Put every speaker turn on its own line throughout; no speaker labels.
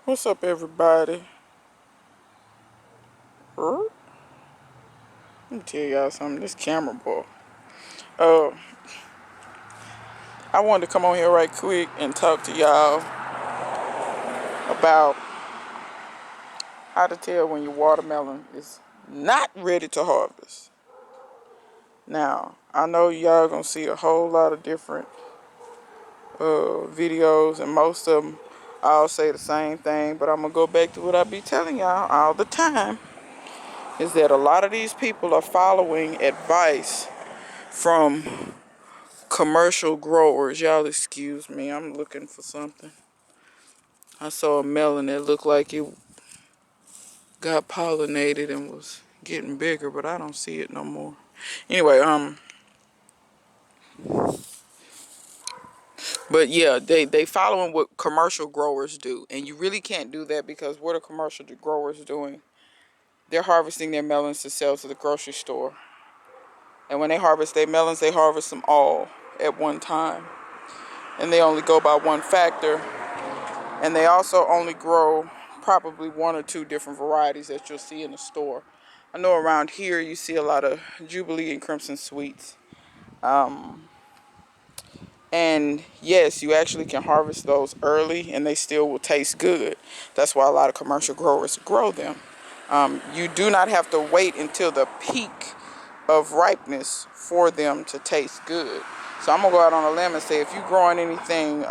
What's up, everybody? Let me tell y'all something. This camera boy. Uh, I wanted to come on here right quick and talk to y'all about how to tell when your watermelon is not ready to harvest. Now, I know y'all gonna see a whole lot of different videos, and most of them all say the same thing. But I'm gonna go back to what I be telling y'all all the time: is that a lot of these people are following advice from commercial growers. Y'all excuse me, I'm looking for something. I saw a melon that looked like it got pollinated and was getting bigger, but I don't see it no more. Anyway, but yeah, they following what commercial growers do, and you really can't do that, because what are commercial growers doing? They're harvesting their melons to sell to the grocery store, and when they harvest their melons, they harvest them all at one time, and they only go by one factor. And they also only grow probably one or two different varieties that you'll see in the store. I know around here you see a lot of Jubilee and Crimson Sweets. And yes, you actually can harvest those early and they still will taste good. That's why a lot of commercial growers grow them. You do not have to wait until the peak of ripeness for them to taste good. So I'm gonna go out on a limb and say, if you're growing anything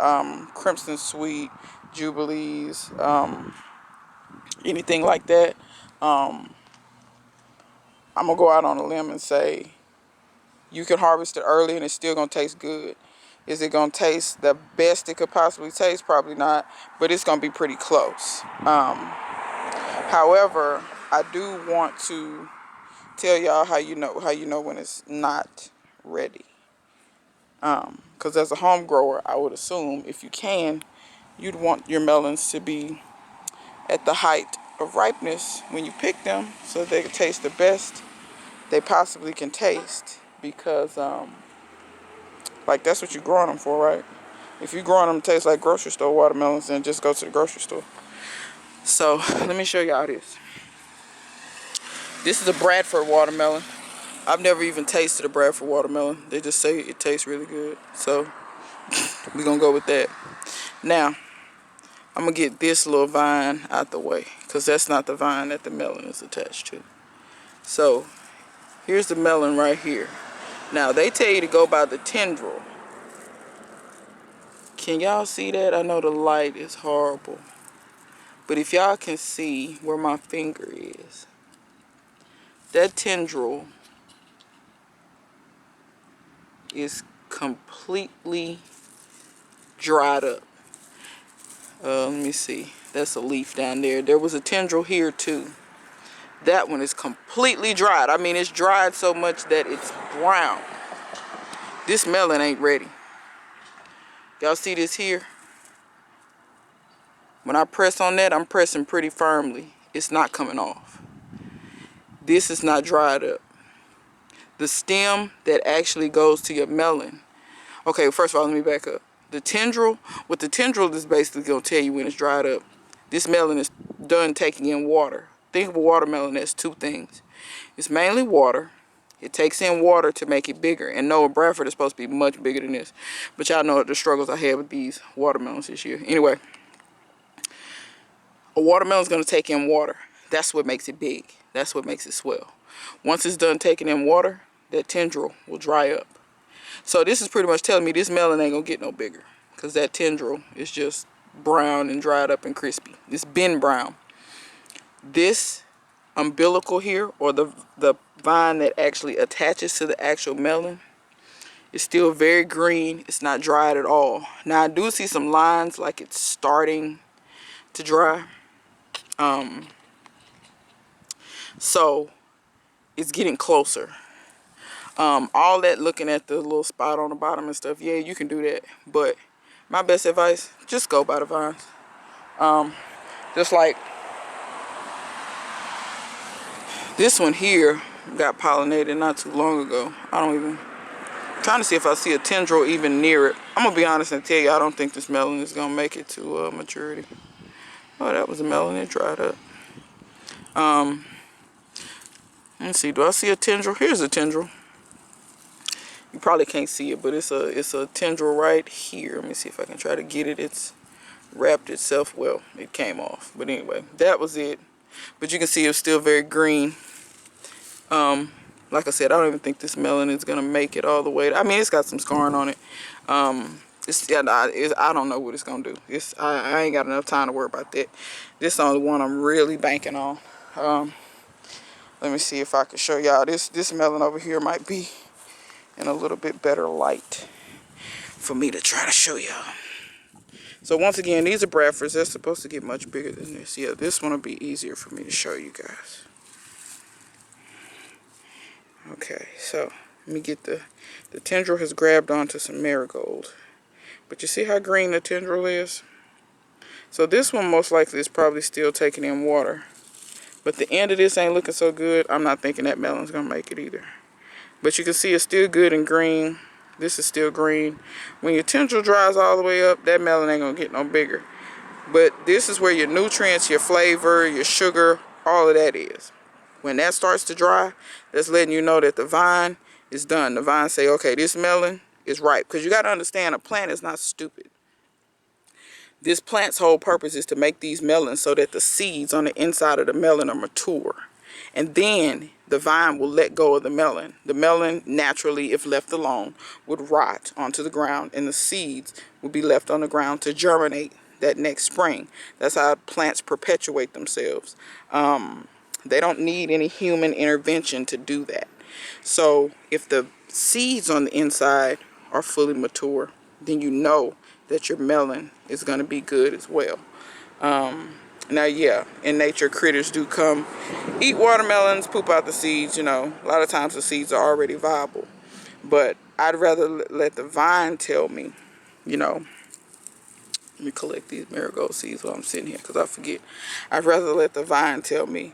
Crimson Sweet, Jubilees, anything like that, I'm gonna go out on a limb and say you can harvest it early and it's still gonna taste good. Is it gonna taste the best it could possibly taste? Probably not, but it's gonna be pretty close. However, I do want to tell y'all how you know when it's not ready. Because as a home grower, I would assume if you can, you'd want your melons to be at the height of ripeness when you pick them, so they can taste the best they possibly can taste. Because like, that's what you're growing them for, right? If you're growing them to taste like grocery store watermelons, then just go to the grocery store. So let me show y'all this. This is a Bradford watermelon. I've never even tasted a Bradford watermelon. They just say it tastes really good, so we're gonna go with that. Now I'm gonna get this little vine out the way, because that's not the vine that the melon is attached to. So here's the melon right here. Now they tell you to go by the tendril. Can y'all see that? I know the light is horrible, but if y'all can see where my finger is, that tendril is completely dried up. Let me see. That's a leaf down there. There was a tendril here too. That one is completely dried. I mean, it's dried so much that it's brown. This melon ain't ready. Y'all see this here? When I press on that, I'm pressing pretty firmly. It's not coming off. This is not dried up. The stem that actually goes to your melon. Okay, first of all, let me back up. The tendril, what the tendril is basically going to tell you when it's dried up. This melon is done taking in water. Think of a watermelon as two things. It's mainly water. It takes in water to make it bigger. And Noah Bradford is supposed to be much bigger than this. But y'all know the struggles I had with these watermelons this year. Anyway, a watermelon is going to take in water. That's what makes it big. That's what makes it swell. Once it's done taking in water, that tendril will dry up. So this is pretty much telling me this melon ain't going to get no bigger, because that tendril is just brown and dried up and crispy. It's been brown. This umbilical here, or the vine that actually attaches to the actual melon, is still very green. It's not dried at all. Now I do see some lines like it's starting to dry. So it's getting closer. All that looking at the little spot on the bottom and stuff, yeah, you can do that. But my best advice, just go by the vines. Just like this one here got pollinated not too long ago. I'm trying to see if I see a tendril even near it. I'm gonna be honest and tell you, I don't think this melon is gonna make it to maturity. Oh, that was a melon. It dried up. Let's see. Do I see a tendril? Here's a tendril. You probably can't see it, but it's a tendril right here. Let me see if I can try to get it. It's wrapped itself. Well, it came off. But anyway, that was it. But you can see it's still very green. Like I said, I don't even think this melon is gonna make it all the way. I mean, it's got some scarring on it. I don't know what it's gonna do. I ain't got enough time to worry about that. This is the only one I'm really banking on. Let me see if I can show y'all. This melon over here might be in a little bit better light for me to try to show y'all. So once again, these are Bradfords. They're supposed to get much bigger than this. Yeah, this one will be easier for me to show you guys. Okay, so let me get the tendril has grabbed onto some marigold. But you see how green the tendril is? So this one most likely is probably still taking in water. But the end of this ain't looking so good. I'm not thinking that melon's gonna make it either. But you can see it's still good and green. This is still green. When your tendril dries all the way up, that melon ain't gonna get no bigger. But this is where your nutrients, your flavor, your sugar, all of that is. When that starts to dry, that's letting you know that the vine is done. The vine say, okay, this melon is ripe. Because you got to understand, a plant is not stupid. This plant's whole purpose is to make these melons so that the seeds on the inside of the melon are mature. And then the vine will let go of the melon. The melon, naturally, if left alone, would rot onto the ground, and the seeds would be left on the ground to germinate that next spring. That's how plants perpetuate themselves. They don't need any human intervention to do that. So if the seeds on the inside are fully mature, then you know that your melon is going to be good as well. Now, yeah, in nature, critters do come, eat watermelons, poop out the seeds. You know, a lot of times the seeds are already viable. But I'd rather let the vine tell me, you know. Let me collect these marigold seeds while I'm sitting here because I forget. I'd rather let the vine tell me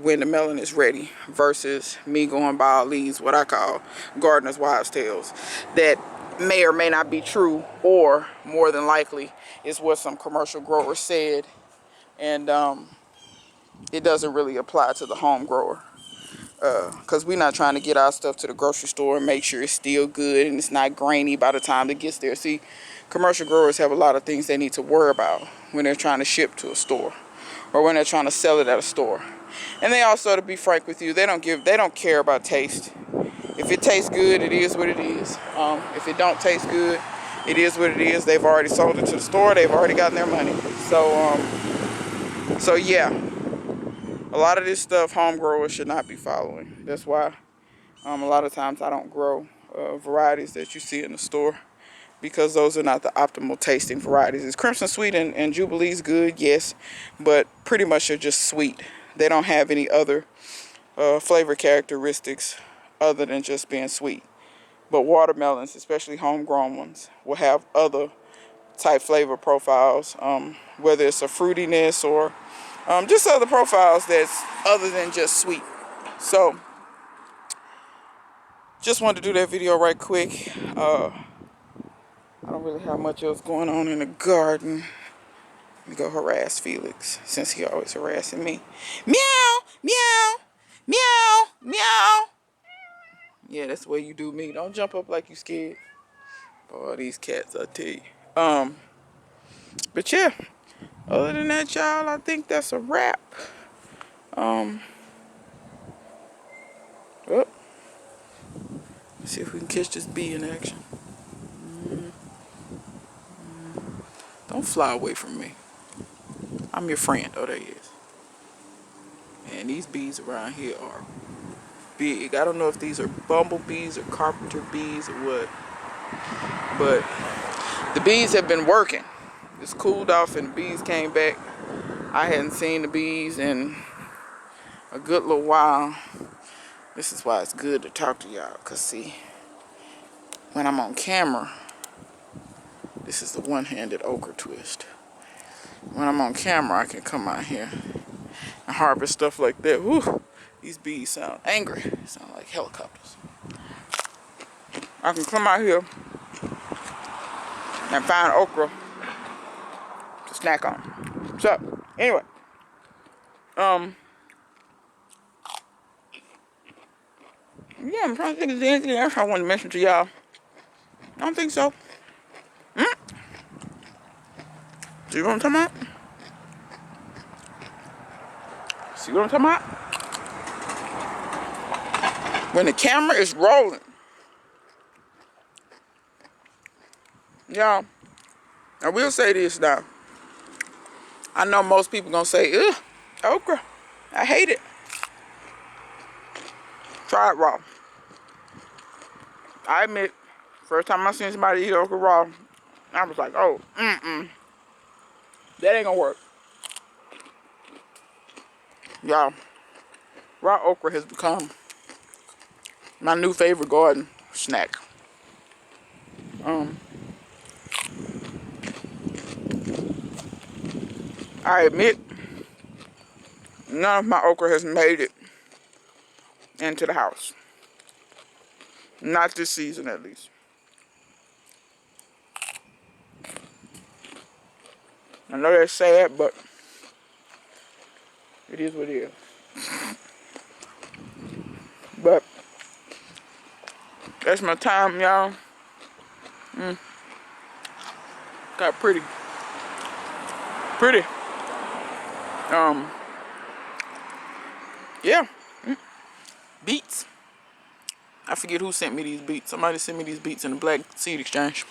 when the melon is ready versus me going by all these what I call gardener's wives' tales that may or may not be true, or more than likely is what some commercial grower said, and it doesn't really apply to the home grower, because we're not trying to get our stuff to the grocery store and make sure it's still good and it's not grainy by the time it gets there. See, commercial growers have a lot of things they need to worry about when they're trying to ship to a store or when they're trying to sell it at a store. And they also, to be frank with you, they don't care about taste. If it tastes good, it is what it is. If it don't taste good, it is what it is. They've already sold it to the store. They've already gotten their money. So yeah, a lot of this stuff home growers should not be following. That's why a lot of times I don't grow varieties that you see in the store, because those are not the optimal tasting varieties. Is Crimson Sweet and Jubilee's good? Yes, but pretty much they're just sweet. They don't have any other flavor characteristics other than just being sweet. But watermelons, especially homegrown ones, will have other type flavor profiles, whether it's a fruitiness or just other profiles that's other than just sweet. So just wanted to do that video right quick. I don't really have much else going on in the garden. Let me go harass Felix, since he always harassing me. Meow, meow, meow, meow. Yeah, that's the way you do me. Don't jump up like you scared. Boy, these cats, I tell you. But yeah, other than that, y'all, I think that's a wrap. Oh, let's see if we can catch this bee in action. Don't fly away from me. I'm your friend. Oh, there he is. And these bees around here are big. I don't know if these are bumblebees or carpenter bees or what, but the bees have been working. It's cooled off and the bees came back. I hadn't seen the bees in a good little while. This is why it's good to talk to y'all, because see, when I'm on camera, this is the one-handed okra twist. When I'm on camera, I can come out here and harvest stuff like that. Whew, these bees sound angry. They sound like helicopters. I can come out here and find okra to snack on. So, anyway. Yeah, I'm trying to think of anything else I want to mention to y'all. I don't think so. See what I'm talking about? See what I'm talking about? When the camera is rolling. Y'all, I will say this now. I know most people gonna say, ugh, okra. I hate it. Try it raw. I admit, first time I seen somebody eat okra raw, I was like, oh, that ain't gonna work. Y'all, raw okra has become my new favorite garden snack. I admit, none of my okra has made it into the house. Not this season, at least. I know that's sad, but it is what it is. But that's my time, y'all. Got pretty. Yeah. Beets. I forget who sent me these beets. Somebody sent me these beets in the Black Seed Exchange.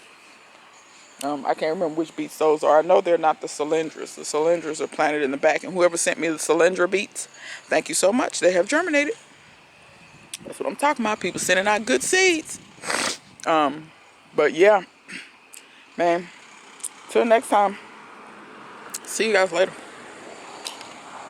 I can't remember which beets those are. I know they're not the cylinders. The cylinders are planted in the back. And whoever sent me the cylindra beets, thank you so much. They have germinated. That's what I'm talking about. People sending out good seeds. But yeah, man. Till next time. See you guys later.